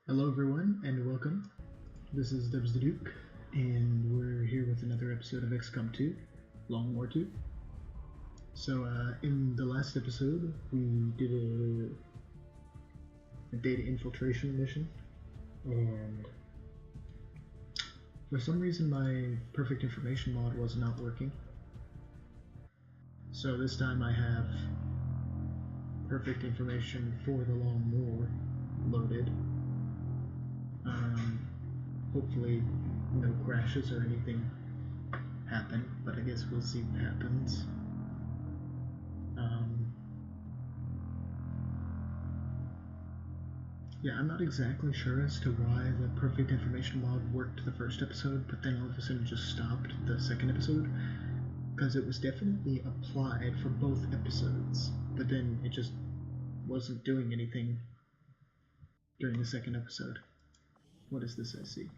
Hello everyone and welcome. This is Dubs the Duke and we're here with another episode of XCOM 2, Long War 2. So in the last episode we did a data infiltration mission, and for some reason my perfect information mod was not working. So this time I have perfect information for the Long War loaded. Hopefully no crashes or anything happen, but I guess we'll see what happens. Yeah, I'm not exactly sure as to why the perfect information mod worked the first episode, but then all of a sudden just stopped the second episode, because it was definitely applied for both episodes, but then it just wasn't doing anything during the second episode. What is this I see?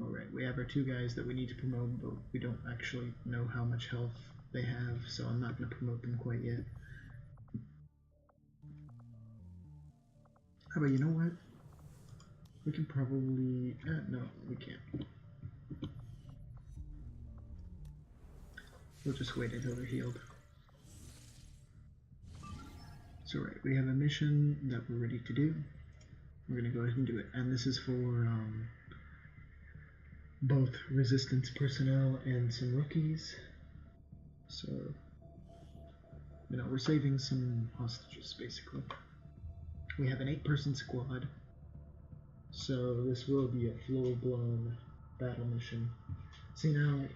Alright, we have our two guys that we need to promote, but we don't actually know how much health they have, so I'm not going to promote them quite yet. How about, you know what? We can probably... no, we can't. We'll just wait until they're healed. So right, we have a mission that we're ready to do. We're going to go ahead and do it. And this is for both resistance personnel and some rookies. So, you know, we're saving some hostages, basically. We have an 8-person squad. So this will be a full-blown battle mission. See now,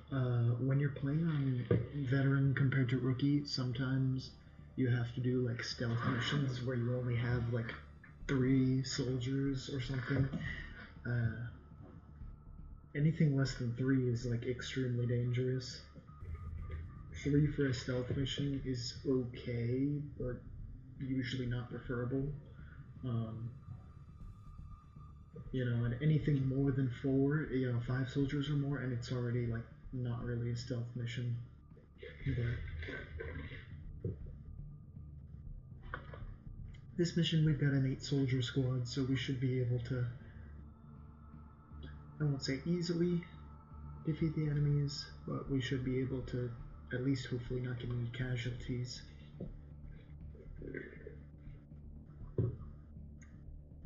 when you're playing on veteran compared to rookie, sometimes you have to do like stealth missions where you only have like 3 soldiers or something. Anything less than 3 is like extremely dangerous. 3 for a stealth mission is okay, but usually not preferable. You know, and anything more than 4, you know, 5 soldiers or more, and it's already like not really a stealth mission. But this mission we've got an 8-soldier squad, so we should be able to, I won't say easily defeat the enemies, but we should be able to at least hopefully not get any casualties.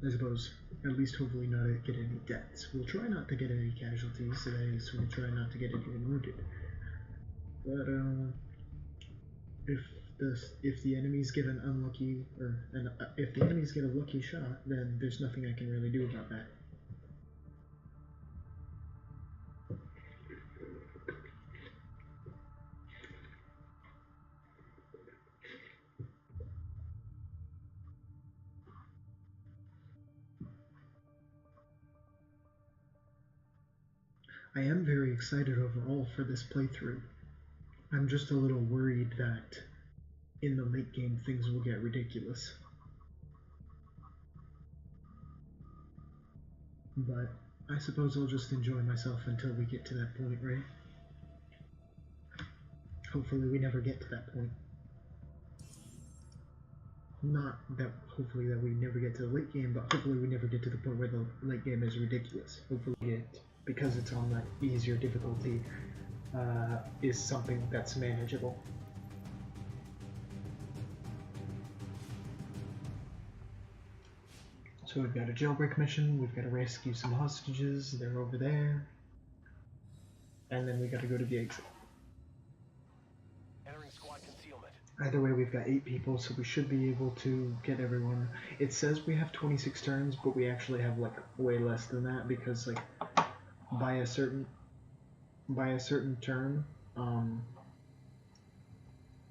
I suppose, at least hopefully not get any deaths. We'll try not to get any casualties, that is, we'll try not to get anyone wounded. But, if the enemies get an unlucky, if the enemies get a lucky shot, then there's nothing I can really do about that. I am very excited overall for this playthrough. I'm just a little worried that in the late game things will get ridiculous. But I suppose I'll just enjoy myself until we get to that point, right? Hopefully we never get to that point. Not that hopefully that we never get to the late game, but hopefully we never get to the point where the late game is ridiculous. Hopefully it, because it's on that easier difficulty, is something that's manageable. So we've got a jailbreak mission, we've got to rescue some hostages, they're over there, and then we got to go to the exit. Entering squad concealment. Either way, we've got 8 people, so we should be able to get everyone. It says we have 26 turns, but we actually have like way less than that, because like by a certain turn,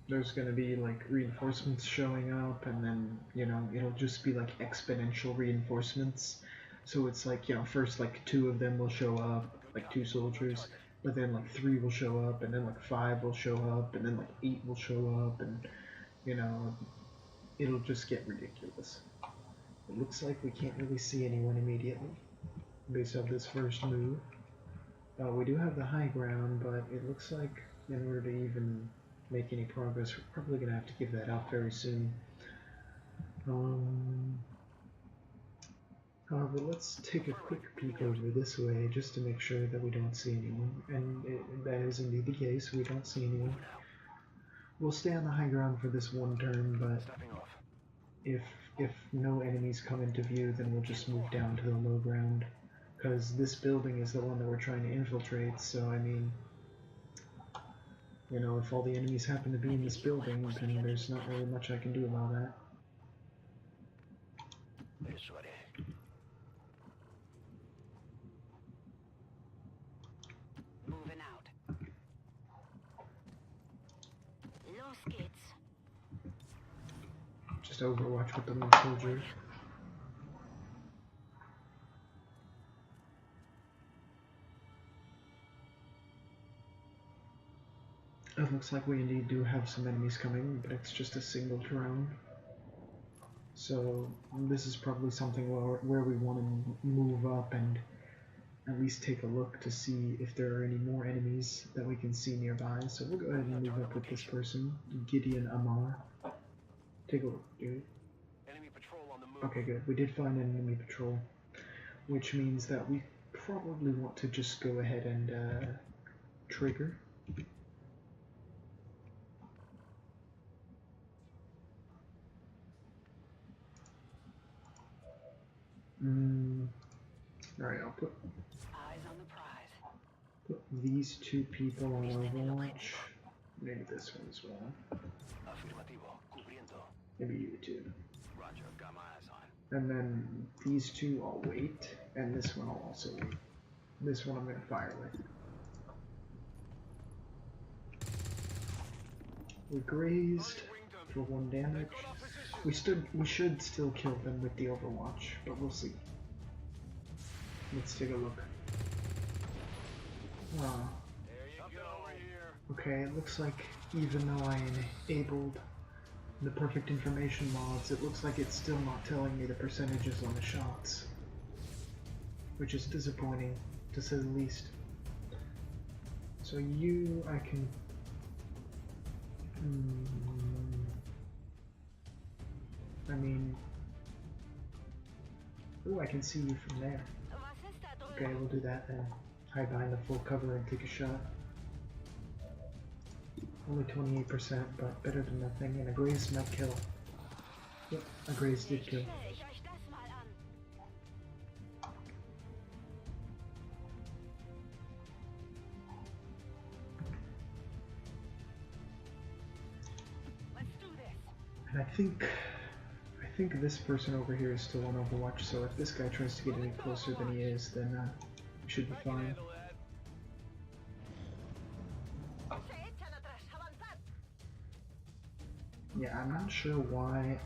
there's gonna be like reinforcements showing up, and then, you know, it'll just be like exponential reinforcements. So it's like, you know, first like 2 of them will show up, like 2 soldiers, but then like 3 will show up, and then like 5 will show up, and then like 8 will show up, and, you know, it'll just get ridiculous. It looks like we can't really see anyone immediately based off this first move. We do have the high ground, but it looks like in order to even make any progress, we're probably going to have to give that up very soon. However, let's take a quick peek over this way just to make sure that we don't see anyone, and that is indeed the case, we don't see anyone. We'll stay on the high ground for this one turn, but if no enemies come into view, then we'll just move down to the low ground, because this building is the one that we're trying to infiltrate, so I mean, you know, if all the enemies happen to be in this building, then there's not really much I can do about that. Moving out. Los kids. Just Overwatch with the one soldier. It looks like we indeed do have some enemies coming, but it's just a single drone. So this is probably something where we want to move up and at least take a look to see if there are any more enemies that we can see nearby. So we'll go ahead and move up with this person, Gideon Amar. Take a look, dude. Okay, good. We did find an enemy patrol, which means that we probably want to just go ahead and trigger. Alright, I'll put these two people on Overwatch. Maybe this one as well. Maybe you too. And then these two I'll wait, and this one I'll also wait. This one I'm going to fire with. We grazed for 1 damage. We should still kill them with the Overwatch, but we'll see. Let's take a look. Okay, it looks like even though I enabled the perfect information mods, it looks like it's still not telling me the percentages on the shots, which is disappointing, to say the least. So I can... I mean... Ooh, I can see you from there. Okay, we'll do that then. Hide behind the full cover and take a shot. Only 28%, but better than nothing, and a graze might kill. Yep, a graze did kill. And I think this person over here is still on Overwatch, so if this guy tries to get any closer than he is, then we should be fine. Yeah, I'm not sure why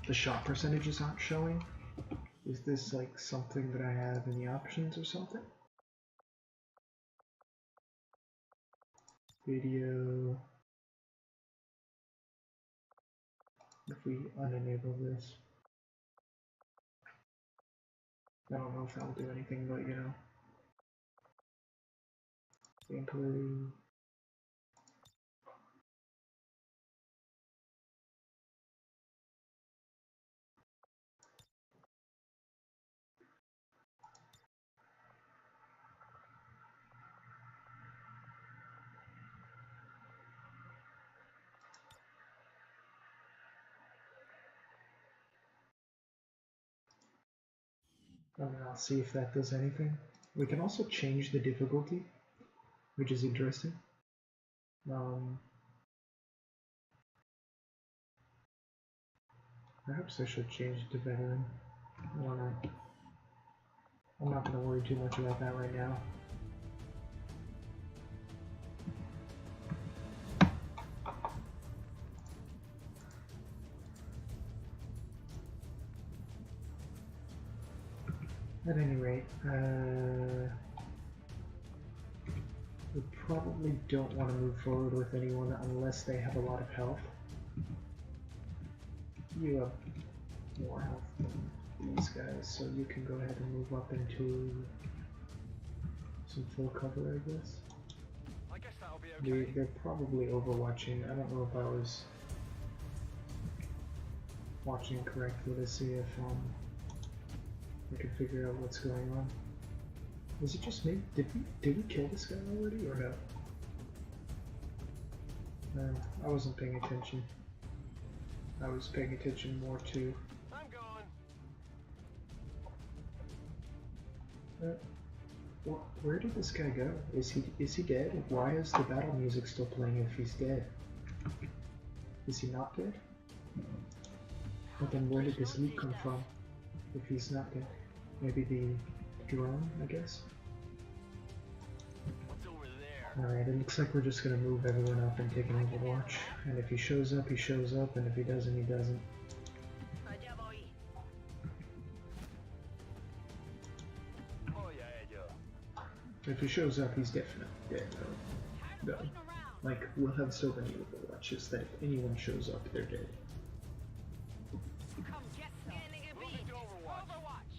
the shot percentages aren't showing. Is this like something that I have in the options or something? Video. If we unenable this. I don't know if that'll do anything, but you know. Gameplay. And I'll see if that does anything. We can also change the difficulty, which is interesting. Perhaps I should change it to veteran. I don't know. I'm not going to worry too much about that right now. At any rate, we probably don't want to move forward with anyone unless they have a lot of health. You have more health than these guys, so you can go ahead and move up into some full cover, I guess. that'll be okay. They're probably overwatching. I don't know if I was... watching correctly to see if we can figure out what's going on. Was it just me? Did we kill this guy already or no? No, I wasn't paying attention. I was paying attention more to. I'm going. Where did this guy go? Is he dead? Why is the battle music still playing if he's dead? Is he not dead? But then where did this loot come from? If he's not dead, maybe the drone, I guess. What's over there? Alright, it looks like we're just gonna move everyone up and take an overwatch. And if he shows up, he shows up, and if he doesn't, he doesn't. Allá voy. Voy a ello. If he shows up, he's definitely dead. No. Like, we'll have so many overwatches that if anyone shows up, they're dead. Come get some. Moving to Overwatch.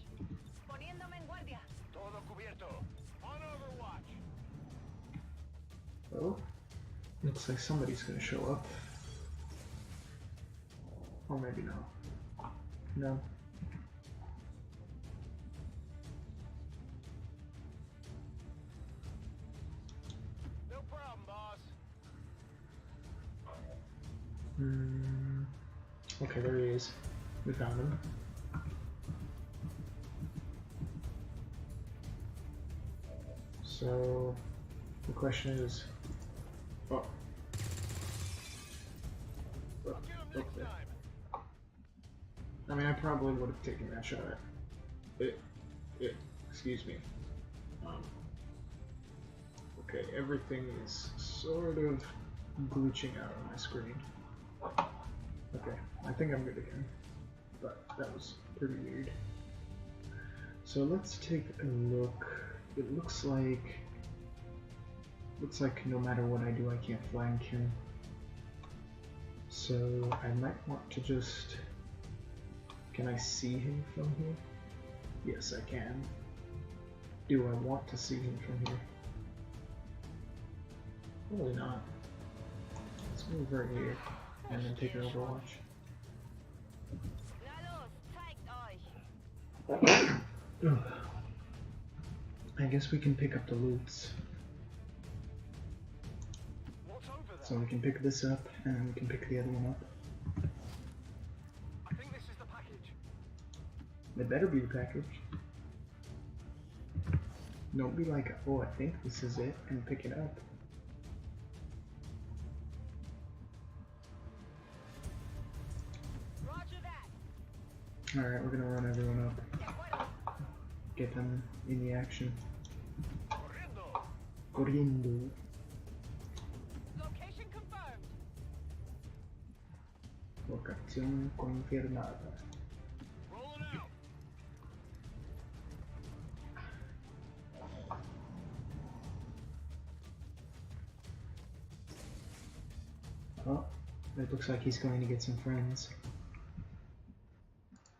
Poniéndome en guardia. Todo cubierto. On Overwatch. Oh, looks like somebody's gonna show up. Or maybe no. No. No problem, boss. Okay, there he is. We found him. So, the question is... Oh. Get him next time. I mean, I probably would have taken that shot at it. Excuse me. Okay, everything is sort of glitching out on my screen. Okay, I think I'm good again. But that was pretty weird. So let's take a look. It looks like no matter what I do, I can't flank him. So I might want to just... Can I see him from here? Yes, I can. Do I want to see him from here? Probably not. Let's move right here and then take an overwatch. Ugh. I guess we can pick up the loots. What's over there? So we can pick this up and we can pick the other one up. I think this is the package. It better be the package. Don't be like, oh, I think this is it, and pick it up. Roger that. Alright, we're gonna run everyone up. Get them in the action. Corriendo. Corriendo. Location confirmed. Locazione confermata. Rolling out. Oh, it looks like he's going to get some friends.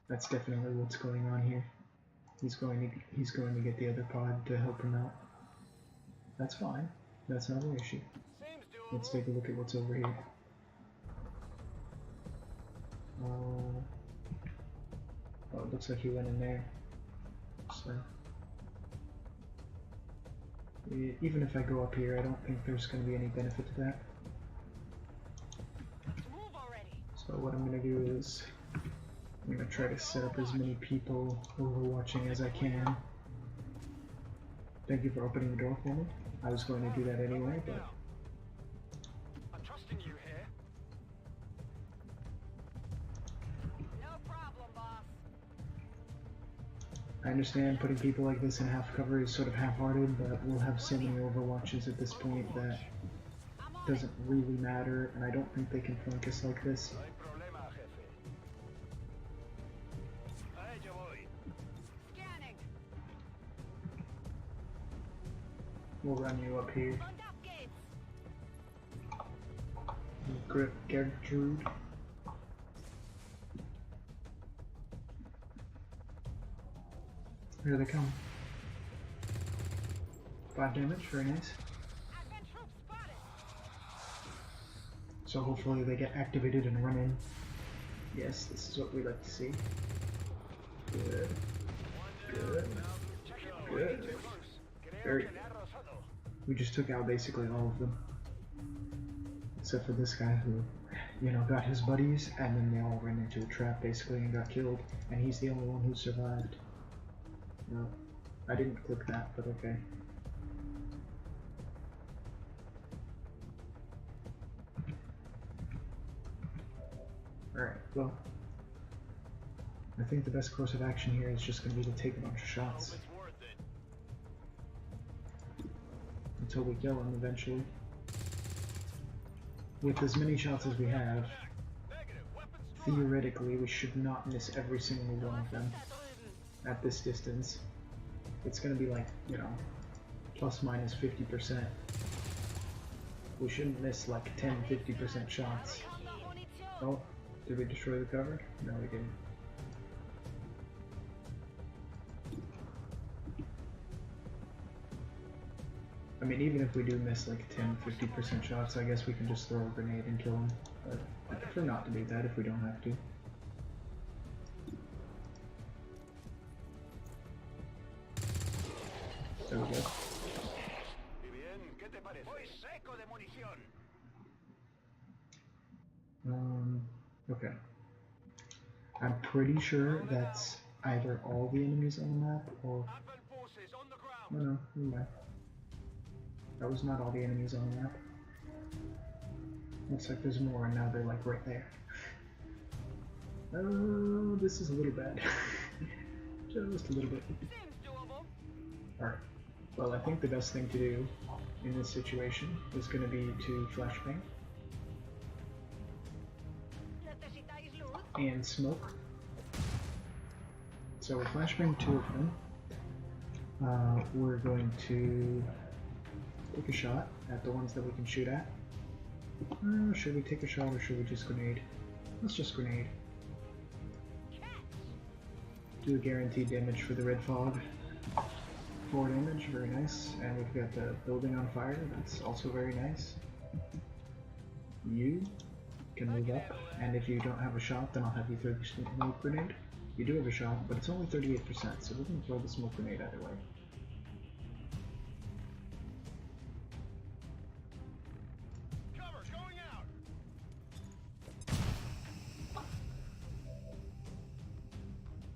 That's definitely what's going on here. He's going to get the other pod to help him out. That's fine. That's not an issue. Seems doable. Let's take a look at what's over here. Oh, it looks like he went in there. So, even if I go up here, I don't think there's going to be any benefit to that. Move already. So what I'm going to do is, I'm going to try to set up as many people overwatching as I can. Thank you for opening the door for me. I was going to do that anyway, but... I'm trusting you here. No problem, boss. I understand putting people like this in half cover is sort of half-hearted, but we'll have so many overwatches at this point that it doesn't really matter, and I don't think they can flank us like this. No hay problema, jefe. A ello voy. Scanning. We'll run you up here. Bund up gates. Grip Gertrude. Here they come. 5 damage, very nice. Advent troops spotted. So hopefully they get activated and run in. Yes, this is what we like to see. Good. Good. Good. Very good. We just took out basically all of them. Except for this guy who, you know, got his buddies and then they all ran into a trap basically and got killed. And he's the only one who survived. No, I didn't click that, but okay. Alright, well, I think the best course of action here is just going to be to take a bunch of shots. Until we kill him eventually. With as many shots as we have, theoretically we should not miss every single one of them at this distance. It's going to be like, you know, plus minus 50%. We shouldn't miss like 10-50% shots. Oh, did we destroy the cover? No, we didn't. I mean, even if we do miss like 10-50% shots, I guess we can just throw a grenade and kill him. But I prefer not to do that if we don't have to. There we go. Okay. I'm pretty sure that's either all the enemies on the map or... No, never mind. That was not all the enemies on the map. Looks like there's more and now they're like right there. Oh, this is a little bad. Just a little bit. Alright. Well, I think the best thing to do in this situation is going to be to flashbang. And smoke. So we're flashbang 2 of them. We're going to take a shot at the ones that we can shoot at. Should we take a shot or should we just grenade? Let's just grenade. Do a guaranteed damage for the red fog. 4 damage, very nice. And we've got the building on fire, that's also very nice. You can move up, and if you don't have a shot, then I'll have you throw the smoke grenade. You do have a shot, but it's only 38%, so we're going to throw the smoke grenade either way. Cover, going out.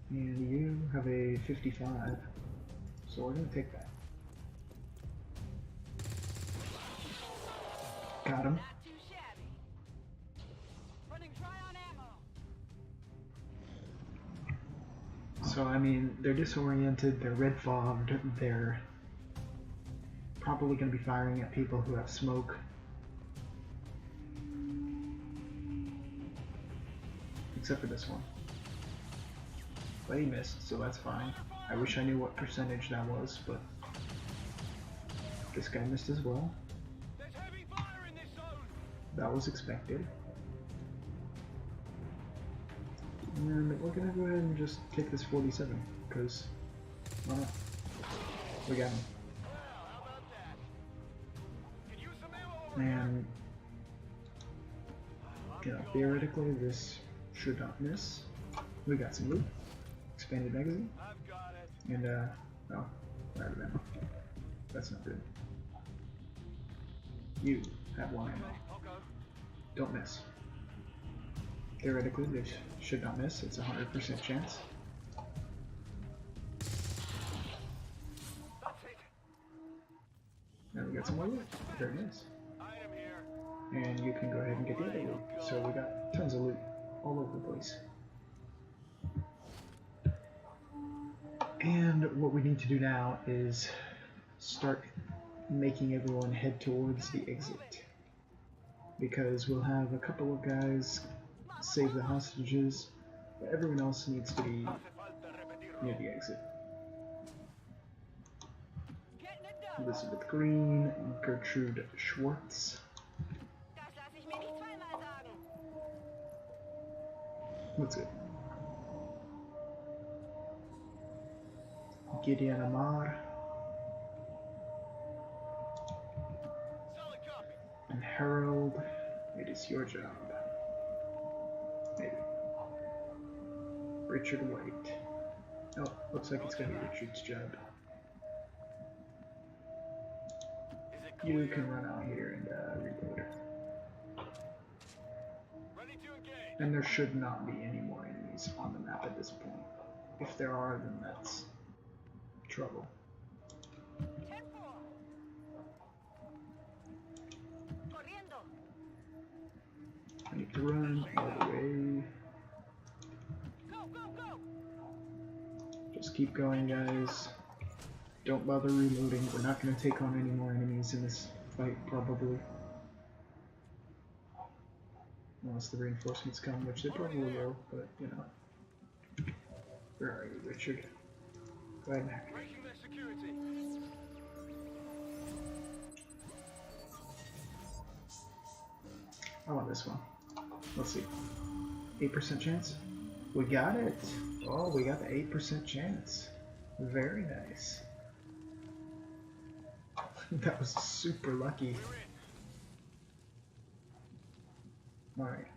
And you have a 55, so we're going to take that. Got him. So, I mean, they're disoriented, they're red fogged, they're probably going to be firing at people who have smoke. Except for this one. But he missed, so that's fine. I wish I knew what percentage that was, but this guy missed as well. That was expected. And we're gonna go ahead and just take this 47, because why not? We got him. And, you know, theoretically this should not miss. We got some loot, expanded magazine, and oh, out of ammo. That's not good. You have 1 ammo. Don't miss. Theoretically, this should not miss. It's a 100% chance. Now we got some more loot. Very nice. And you can go ahead and get the other loot. So we got tons of loot all over the place. And what we need to do now is start making everyone head towards the exit. Because we'll have a couple of guys save the hostages, but everyone else needs to be near the exit. Elizabeth Green, Gertrude Schwartz. That's good. Gideon Amar. And Harold, it is your job. Maybe. Richard White. Oh, looks like it's gonna be Richard's job. You can run out here and reload. And there should not be any more enemies on the map at this point. If there are, then that's trouble. I need to run all the way. Just keep going, guys. Don't bother reloading. We're not going to take on any more enemies in this fight, probably. Unless the reinforcements come, which they probably will, but, you know. Where are you, Richard? Go ahead and hack. I want this one. Let's see. 8% chance? We got it! Oh, we got the 8% chance. Very nice. That was super lucky. Alright,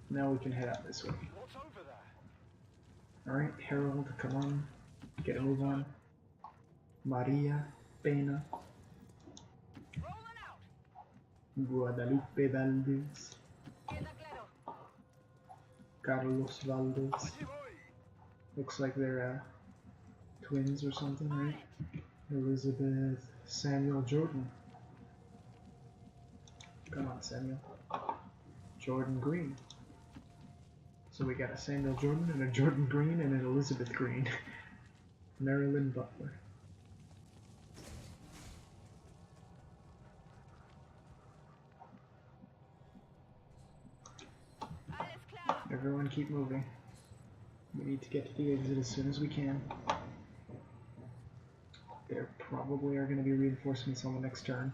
now we can head out this way. Alright, Harold, come on. Get a move on. Maria Pena. Guadalupe Valdez. Carlos Valdez. Looks like they're twins or something, right? Elizabeth Samuel Jordan. Come on, Samuel. Jordan Green. So we got a Samuel Jordan and a Jordan Green and an Elizabeth Green. Marilyn Butler. Everyone keep moving. We need to get to the exit as soon as we can. There probably are going to be reinforcements on the next turn.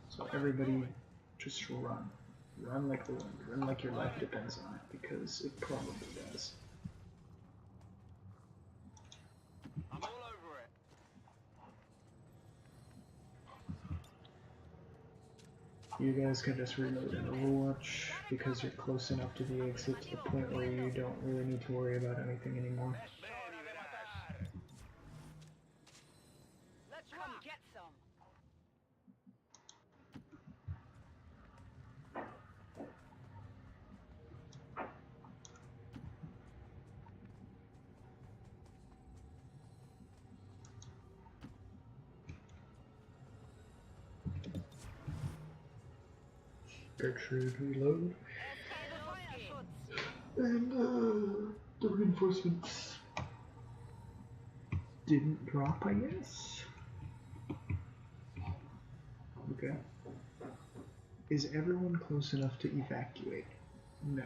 So everybody just run. Run like the wind. Run like your life depends on it, because it probably does. I'm all over it. You guys can just reload in Overwatch because you're close enough to the exit to the point where you don't really need to worry about anything anymore. Let's come get some. Gertrude reload. And the reinforcements didn't drop, I guess. Okay. Is everyone close enough to evacuate? No.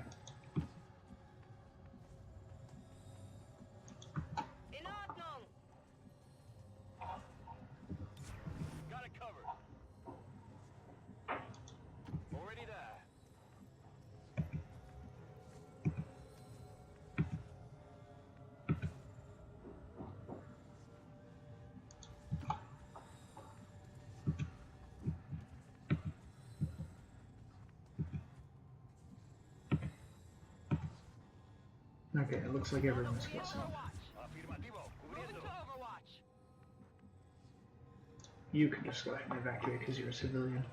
Got it covered. Already there. Okay, it looks like everyone's close enough. Moving to Overwatch. You can just go ahead and evacuate because you're a civilian.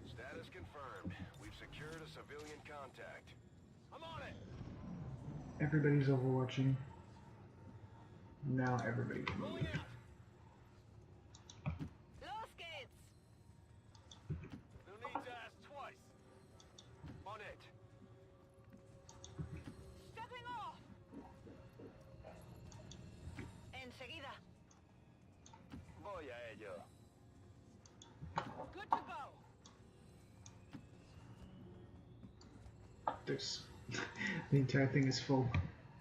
Status confirmed. We've secured a civilian contact. I'm on it. Everybody's overwatching. Now everybody can move. Los kids. No need to ask twice. On it. Stepping off. Enseguida. Voy a ello. Good to go. There's the entire thing is full.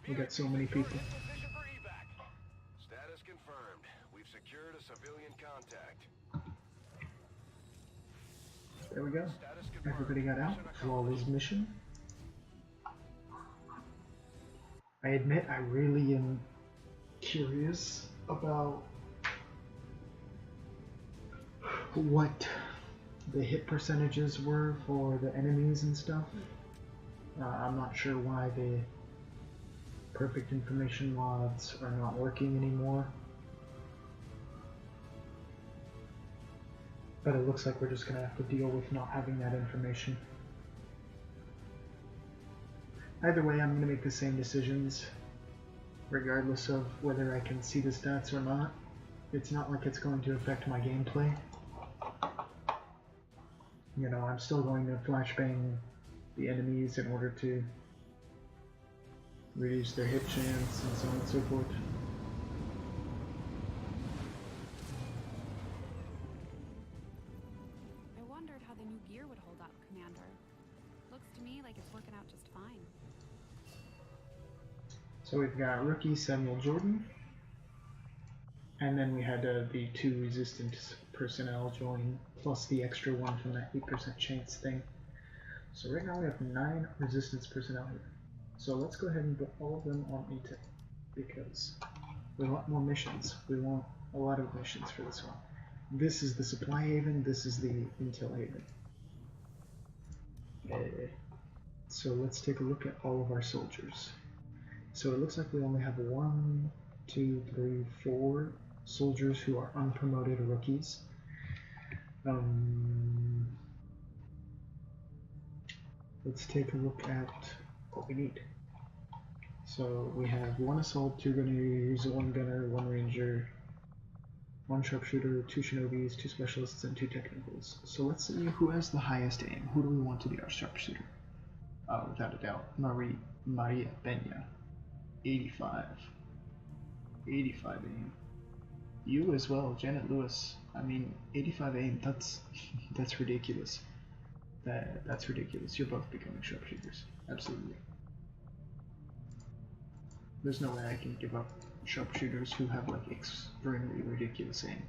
We got so many people. Position for evac. Status confirmed. We've secured a civilian contact. There we go. Status confirmed. Everybody got out. Flawless mission. I admit I really am curious about what the hit percentages were for the enemies and stuff. I'm not sure why the perfect information mods are not working anymore. But it looks like we're just going to have to deal with not having that information. Either way, I'm going to make the same decisions, regardless of whether I can see the stats or not. It's not like it's going to affect my gameplay. You know, I'm still going to flashbang the enemies in order to reduce their hit chance and so on and so forth. I wondered how the new gear would hold up, Commander. Looks to me like it's working out just fine. So we've got rookie Samuel Jordan, and then we had the 2 resistant personnel join, plus the extra one from that 8% chance thing. So right now we have 9 resistance personnel here. So let's go ahead and put all of them on intake, because we want more missions. We want a lot of missions for this one. This is the supply haven, this is the intel haven. So let's take a look at all of our soldiers. So it looks like we only have 1, 2, 3, 4 soldiers who are unpromoted rookies. Let's take a look at what we need. So we have 1 assault, 2 grenadiers, 1 gunner, 1 ranger, 1 sharpshooter, 2 shinobis, 2 specialists, and 2 technicals. So let's see who has the highest aim. Who do we want to be our sharpshooter? Without a doubt, Maria Peña. 85. 85 aim. You as well, Janet Lewis. I mean, 85 aim, that's ridiculous. That's ridiculous. You're both becoming sharpshooters. Absolutely. There's no way I can give up sharpshooters who have like extremely ridiculous aim.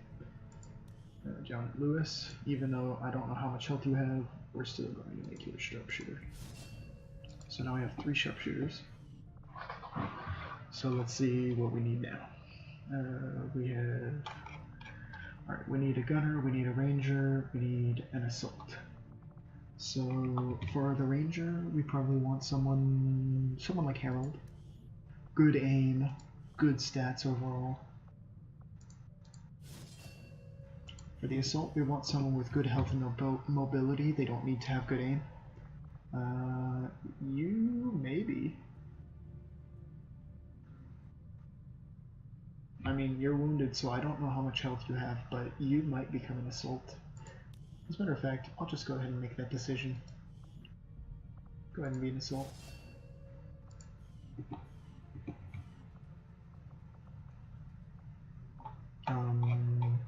Janet Lewis, even though I don't know how much health you have, we're still going to make you a sharpshooter. So now we have 3 sharpshooters. So let's see what we need now. Alright, we need a gunner, we need a ranger, we need an assault. So for the ranger, we probably want someone like Harold. Good aim, good stats overall. For the assault, we want someone with good health and mobility. They don't need to have good aim. You maybe. I mean, you're wounded, so I don't know how much health you have, but you might become an assault. As a matter of fact, I'll just go ahead and make that decision. Go ahead and be an assault.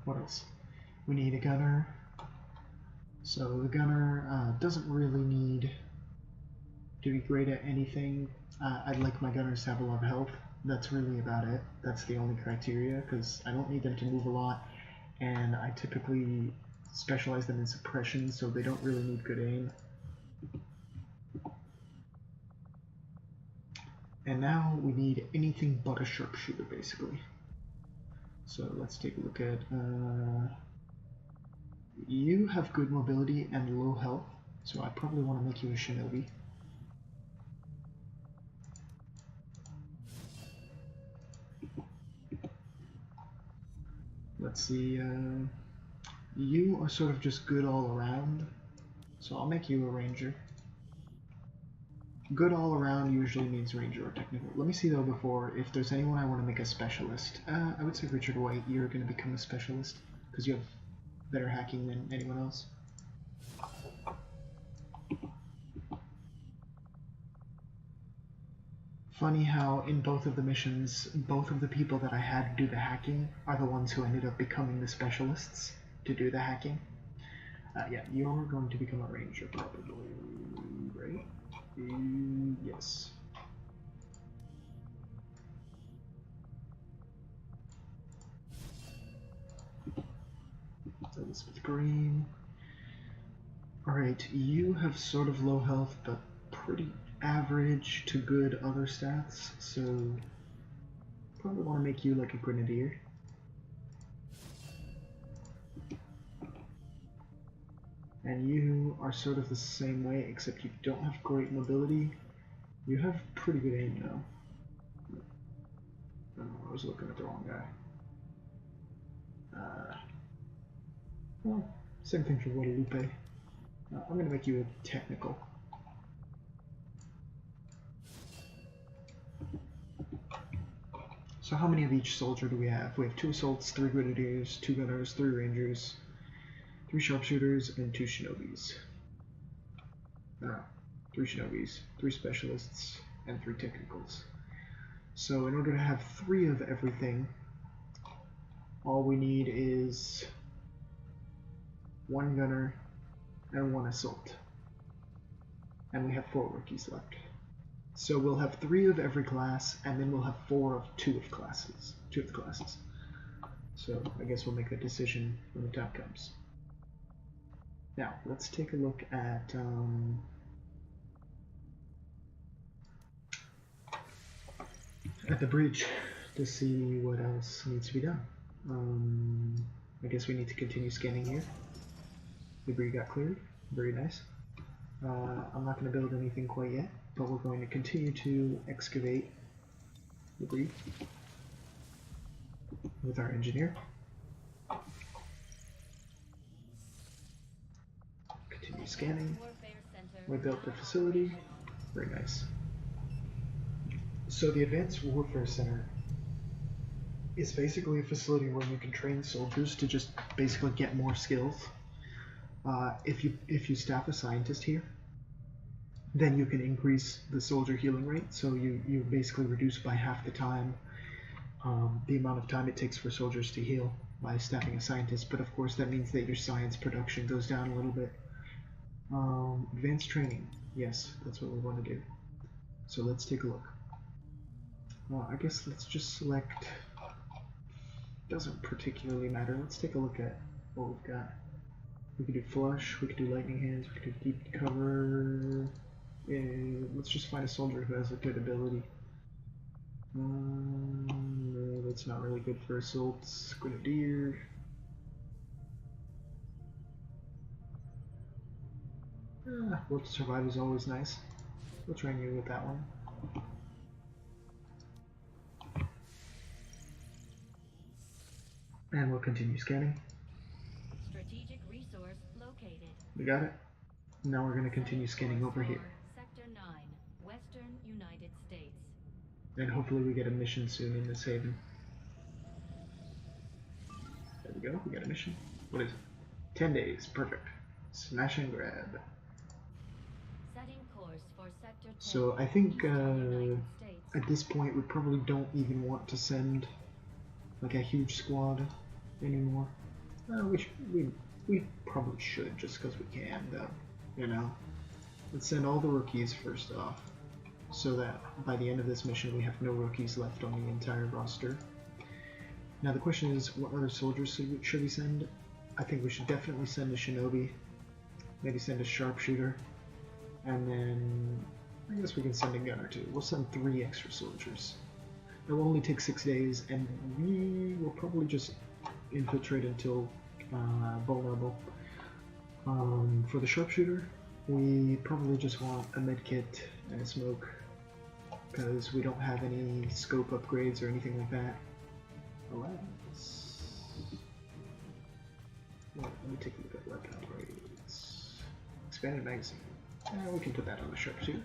What else? We need a gunner. So the gunner doesn't really need to be great at anything. I'd like my gunners to have a lot of health. That's really about it. That's the only criteria, because I don't need them to move a lot, and I typically specialize them in suppression, so they don't really need good aim. And now we need anything but a sharpshooter, basically. So let's take a look at... you have good mobility and low health, so I probably want to make you a shinobi. Let's see, you are sort of just good all around, so I'll make you a ranger. Good all around usually means ranger or technical. Let me see though before if there's anyone I want to make a specialist. I would say Richard White, you're going to become a specialist, because you have better hacking than anyone else. Funny how in both of the missions, both of the people that I had do the hacking are the ones who ended up becoming the specialists to do the hacking. Yeah, you're going to become a ranger probably, right? Yes. Elizabeth Green. Alright, you have sort of low health, but pretty average to good other stats, so probably want to make you like a grenadier. And you are sort of the same way, except you don't have great mobility. You have pretty good aim though. Oh, I was looking at the wrong guy. Well, same thing for Guadalupe. I'm going to make you a technical. So how many of each soldier do we have? We have 2 assaults, 3 grenadiers, 2 gunners, 3 rangers, 3 sharpshooters, and 2 shinobis. No, 3 shinobis, 3 specialists, and 3 technicals. So in order to have 3 of everything, all we need is 1 gunner and 1 assault. And we have 4 rookies left. So we'll have 3 of every class, and then we'll have 4 of 2 of the classes. So I guess we'll make that decision when the time comes. Now, let's take a look at the bridge to see what else needs to be done. I guess we need to continue scanning here. Debris got cleared. Very nice. I'm not going to build anything quite yet, but we're going to continue to excavate debris with our engineer. Continue scanning. We built the facility. Very nice. So the Advanced Warfare Center is basically a facility where you can train soldiers to just basically get more skills. If you staff a scientist here, then you can increase the soldier healing rate. So you basically reduce by half the time the amount of time it takes for soldiers to heal by staffing a scientist. But of course that means that your science production goes down a little bit. Advanced training, yes, that's what we want to do. So let's take a look. I guess let's just select, doesn't particularly matter. Let's take a look at what we've got. We could do flush, we could do lightning hands, we could do deep cover. Let's just find a soldier who has a good ability. No, that's not really good for assaults. Grenadier. Will to survive is always nice. We'll train you with that one. And we'll continue scanning. Strategic resource located. We got it. Now we're going to continue scanning over here. Sector 9, Western United States. And hopefully we get a mission soon in this haven. There we go, we got a mission. What is it? 10 days, perfect. Smash and grab. Setting course for Sector 10. So I think United States. at this point we probably don't even want to send like a huge squad anymore. We probably should, just because we can, though. You know, let's send all the rookies first off, so that by the end of this mission we have no rookies left on the entire roster. Now the question is, what other soldiers should we send? I think we should definitely send a shinobi, maybe send a sharpshooter, and then I guess we can send a gunner too. We'll send 3 extra soldiers. It will only take 6 days, and we will probably just infiltrate until vulnerable. For the sharpshooter, we probably just want a medkit and a smoke, because we don't have any scope upgrades or anything like that. Let me take a look at weapon upgrades. Expanded magazine. We can put that on the sharpshooter.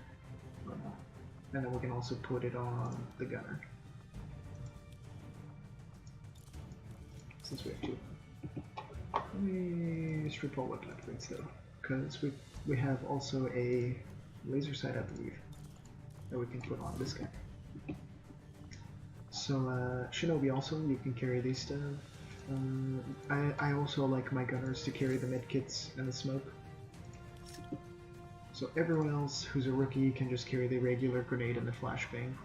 And then we can also put it on the gunner, since we have 2. Let me strip all weapon upgrades though, because we have also a laser sight, I believe, that we can put on this guy. So shinobi also, you can carry these stuff. I also like my gunners to carry the medkits and the smoke. So everyone else who's a rookie can just carry the regular grenade and the flashbang.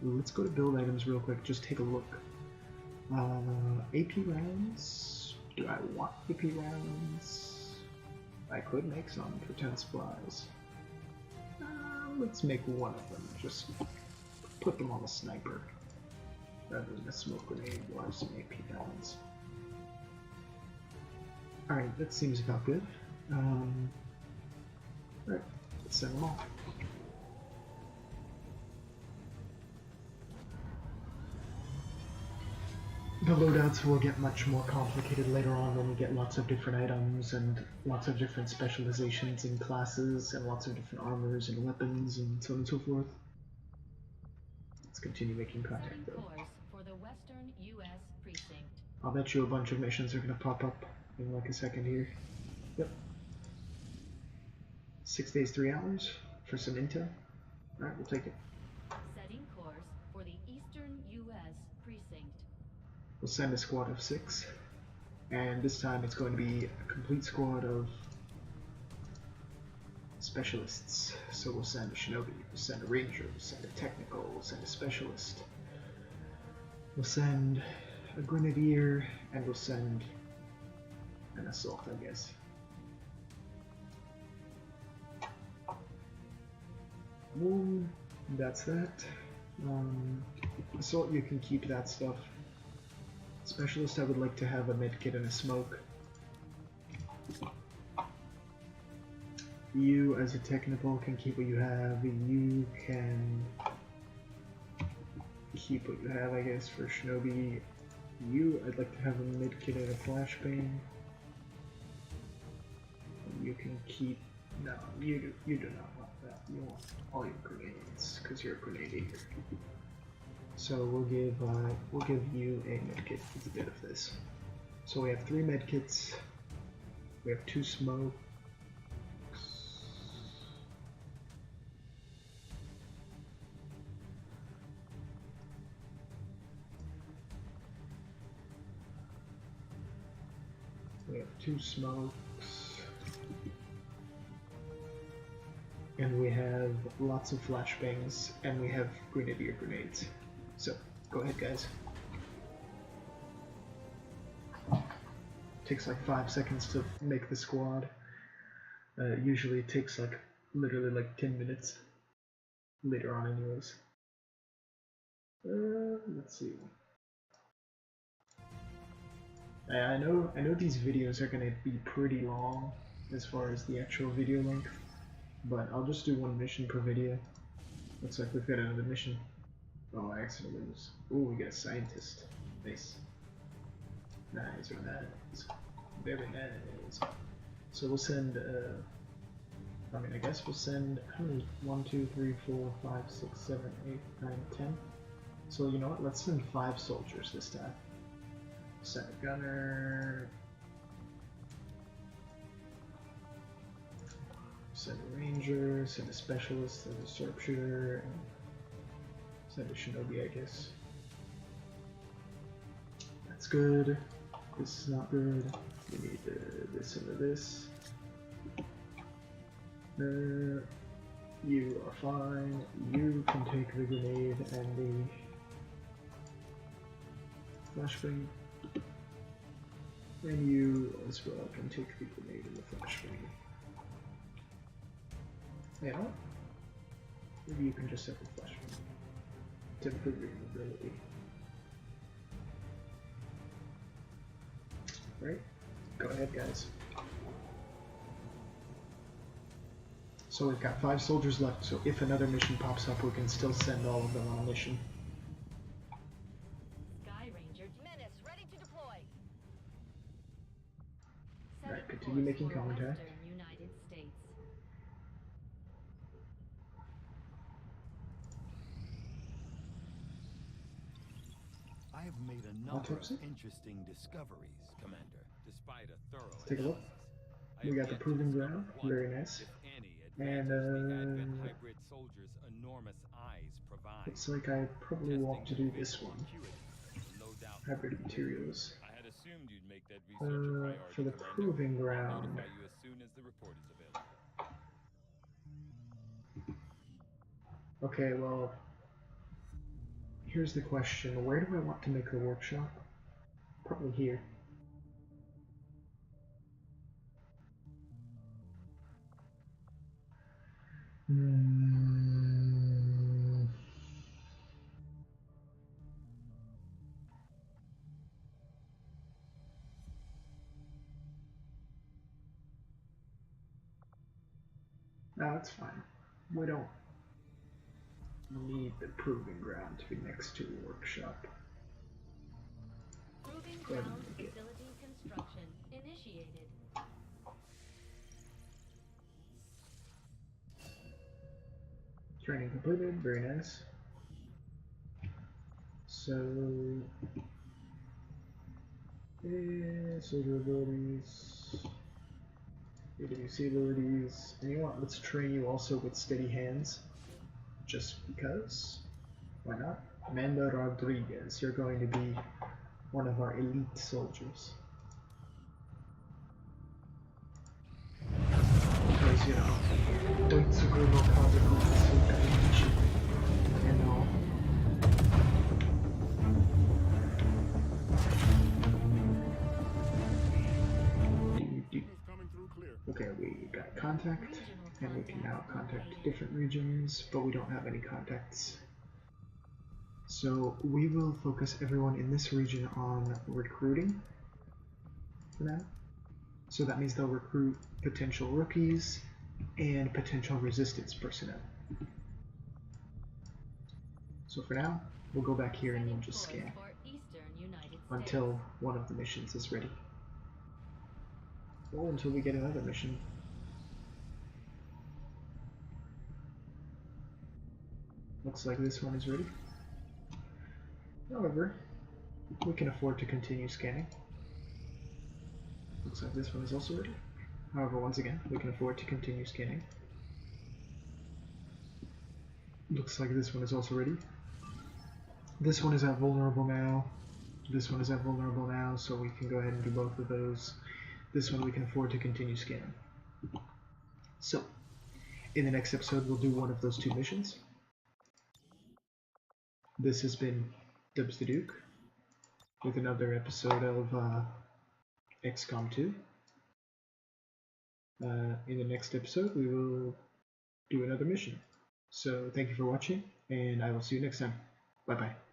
Let's go to build items real quick, just take a look. AP rounds? Do I want AP rounds? I could make some for 10 supplies. Let's make one of them, just put them on the sniper rather than a smoke grenade or some AP rounds. Alright, that seems about good. Alright, let's send them off. The loadouts will get much more complicated later on when we get lots of different items and lots of different specializations in classes and lots of different armors and weapons and so on and so forth. Let's continue making contact Setting though. course for the Western U.S. precinct. I'll bet you a bunch of missions are gonna pop up in like a second here. Yep. 6 days, 3 hours for some intel. Alright, we'll take it. Setting course for the Eastern U.S. precinct. We'll send a squad of 6. And this time it's going to be a complete squad of specialists. So we'll send a shinobi, we'll send a ranger, we'll send a technical, we'll send a specialist. We'll send a grenadier, and we'll send an assault, I guess. That's that. Assault, you can keep that stuff. Specialist, I would like to have a medkit and a smoke. You, as a technical, can keep what you have. You can keep what you have, I guess, for shinobi. You, I'd like to have a medkit and a flashbang. You can keep... No, you do not want that. You want all your grenades, because you're a grenadier. So we'll give you a medkit. It's a bit of this. So we have 3 medkits. We have 2 smokes. We have 2 smokes. And we have lots of flashbangs, and we have grenadier grenades. So, go ahead guys. Takes like 5 seconds to make the squad. Usually it takes like, literally like 10 minutes. Later on anyways. Let's see. I know these videos are gonna be pretty long as far as the actual video length, but I'll just do 1 mission per video. Looks like we've got another mission. Oh, I accidentally was. Oh, we got a scientist. Nice. Nice, or nice. Very nice. So we'll send, I mean, I guess we'll send, how many? 1, 2, 3, 4, 5, 6, 7, 8, 9, 10. So you know what? Let's send 5 soldiers this time. Send a gunner. Send a ranger, send a specialist, send a sharpshooter, and send a shinobi, I guess. That's good. This is not good. We need this into this. You are fine. You can take the grenade and the flashbang. And you as well can take the grenade and the flashbang. You know what? Maybe you can just set the flashbang. Temporary mobility. Right? Go ahead, guys. So we've got 5 soldiers left, so if another mission pops up, we can still send all of them on a mission. Sky Ranger. Menace, ready to deploy. Alright, continue making contact. Western United States. I have made a number Autopsy? of interesting discoveries, Commander, despite a thorough Let's take a look. analysis. I We have got the yet to proving discover ground, what, very nice. if any, And advantage the Advent hybrid soldiers' enormous eyes provide. looks like I probably want to do this one. No doubt. Hybrid materials. I had assumed you'd make that research a priority, For the Commander. proving I'll ground. notify you as soon as the report is available. Okay, well, here's the question. Where do I want to make the workshop? Probably here. No, it's fine. We don't need the proving ground to be next to a workshop. Proving Go ahead ground and make it. facility construction initiated. Training completed, very nice. So, soldier abilities, AWC abilities, and you know what, let's train you also with steady hands, just because, why not? Amanda Rodriguez, you're going to be one of our elite soldiers. Because, you know, Deutsche no Kazaku and all. Okay, we got contact, and we can now contact different regions, but we don't have any contacts. So we will focus everyone in this region on recruiting for now. So that means they'll recruit potential rookies and potential resistance personnel. So for now, we'll go back here and we'll just scan until one of the missions is ready. Or until we get another mission. Looks like this one is ready. However, we can afford to continue scanning. Looks like this one is also ready. However, once again, we can afford to continue scanning. Looks like this one is also ready. This one is at vulnerable now. This one is at vulnerable now, so we can go ahead and do both of those. This one we can afford to continue scanning. So, in the next episode, we'll do one of those two missions. This has been Dubs the Duke with another episode of XCOM 2. In the next episode, we will do another mission. So, thank you for watching, and I will see you next time. Bye bye.